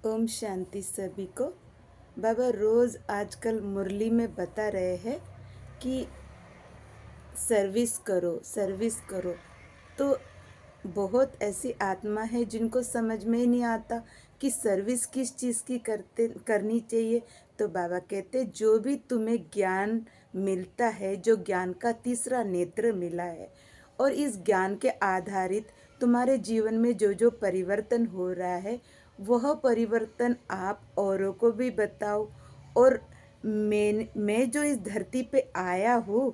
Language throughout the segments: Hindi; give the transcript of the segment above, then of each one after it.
ओम शांति सभी को। बाबा रोज़ आजकल मुरली में बता रहे हैं कि सर्विस करो सर्विस करो। तो बहुत ऐसी आत्मा है जिनको समझ में ही नहीं आता कि सर्विस किस चीज़ की करनी चाहिए। तो बाबा कहते जो भी तुम्हें ज्ञान मिलता है, जो ज्ञान का तीसरा नेत्र मिला है, और इस ज्ञान के आधारित तुम्हारे जीवन में जो जो परिवर्तन हो रहा है, वह परिवर्तन आप औरों को भी बताओ। और मैं जो इस धरती पे आया हूँ,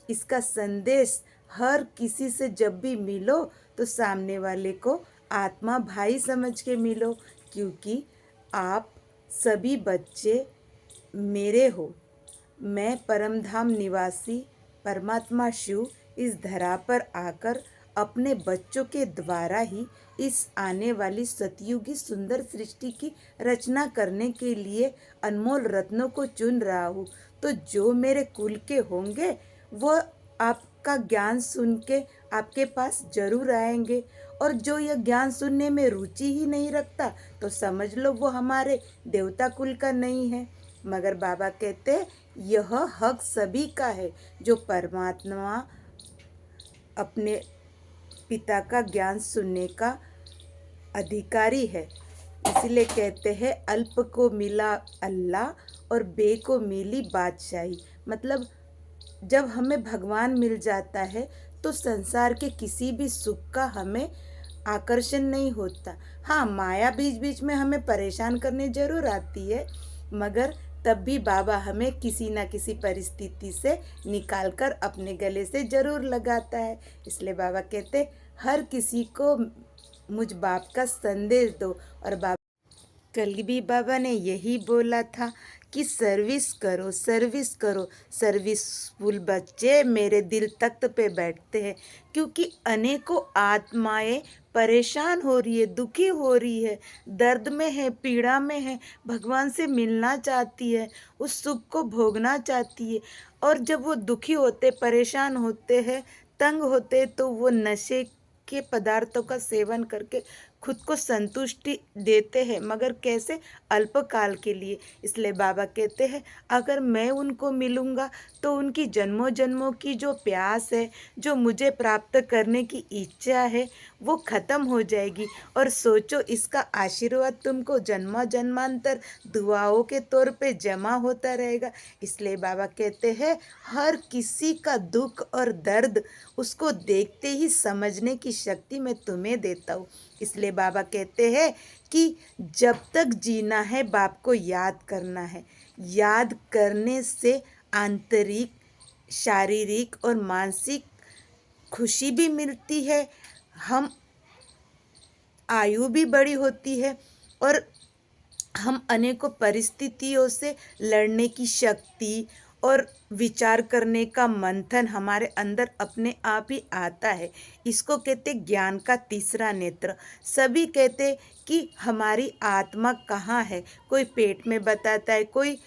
इसका संदेश हर किसी से जब भी मिलो तो सामने वाले को आत्मा भाई समझ के मिलो, क्योंकि आप सभी बच्चे मेरे हो। मैं परमधाम निवासी परमात्मा शिव इस धरा पर आकर अपने बच्चों के द्वारा ही इस आने वाली सतयुगी सुंदर सृष्टि की रचना करने के लिए अनमोल रत्नों को चुन रहा हूँ। तो जो मेरे कुल के होंगे वह आपका ज्ञान सुन के आपके पास जरूर आएंगे, और जो यह ज्ञान सुनने में रुचि ही नहीं रखता तो समझ लो वो हमारे देवता कुल का नहीं है। मगर बाबा कहते यह हक सभी का है जो परमात्मा अपने पिता का ज्ञान सुनने का अधिकारी है। इसलिए कहते हैं अल्प को मिला अल्लाह और बे को मिली बादशाही। मतलब जब हमें भगवान मिल जाता है तो संसार के किसी भी सुख का हमें आकर्षण नहीं होता। हाँ, माया बीच बीच में हमें परेशान करने जरूर आती है, मगर तब भी बाबा हमें किसी ना किसी परिस्थिति से निकाल कर अपने गले से जरूर लगाता है। इसलिए बाबा कहते हर किसी को मुझ बाप का संदेश दो। और बाबा कल भी बाबा ने यही बोला था कि सर्विस करो सर्विस करो। सर्विसफुल बच्चे मेरे दिल तख्त पे बैठते हैं, क्योंकि अनेकों आत्माएं परेशान हो रही है, दुखी हो रही है, दर्द में है, पीड़ा में है, भगवान से मिलना चाहती है, उस सुख को भोगना चाहती है। और जब वो दुखी होते, परेशान होते हैं, तंग होते, तो वो नशे के पदार्थों का सेवन करके खुद को संतुष्टि देते हैं, मगर कैसे? अल्पकाल के लिए। इसलिए बाबा कहते हैं अगर मैं उनको मिलूँगा तो उनकी जन्मों जन्मों की जो प्यास है, जो मुझे प्राप्त करने की इच्छा है, वो ख़त्म हो जाएगी। और सोचो, इसका आशीर्वाद तुमको जन्मा जन्मांतर दुआओं के तौर पे जमा होता रहेगा। इसलिए बाबा कहते हैं हर किसी का दुख और दर्द उसको देखते ही समझने की शक्ति मैं तुम्हें देता हूँ। इसलिए बाबा कहते हैं कि जब तक जीना है बाप को याद करना है। याद करने से आंतरिक, शारीरिक और मानसिक खुशी भी मिलती है, हम आयु भी बड़ी होती है, और हम अनेकों परिस्थितियों से लड़ने की शक्ति और विचार करने का मंथन हमारे अंदर अपने आप ही आता है। इसको कहते ज्ञान का तीसरा नेत्र। सभी कहते कि हमारी आत्मा कहाँ है। कोई पेट में बताता है, कोई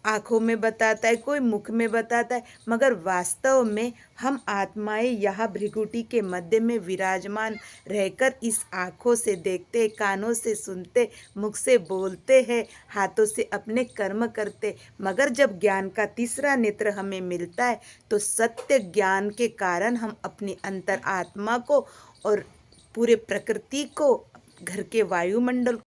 आँखों में बताता है, कोई मुख में बताता है, मगर वास्तव में हम आत्माएं यहाँ भृकुटी के मध्य में विराजमान रहकर इस आँखों से देखते, कानों से सुनते, मुख से बोलते हैं, हाथों से अपने कर्म करते। मगर जब ज्ञान का तीसरा नेत्र हमें मिलता है तो सत्य ज्ञान के कारण हम अपनी अंतर आत्मा को और पूरे प्रकृति को, घर के वायुमंडल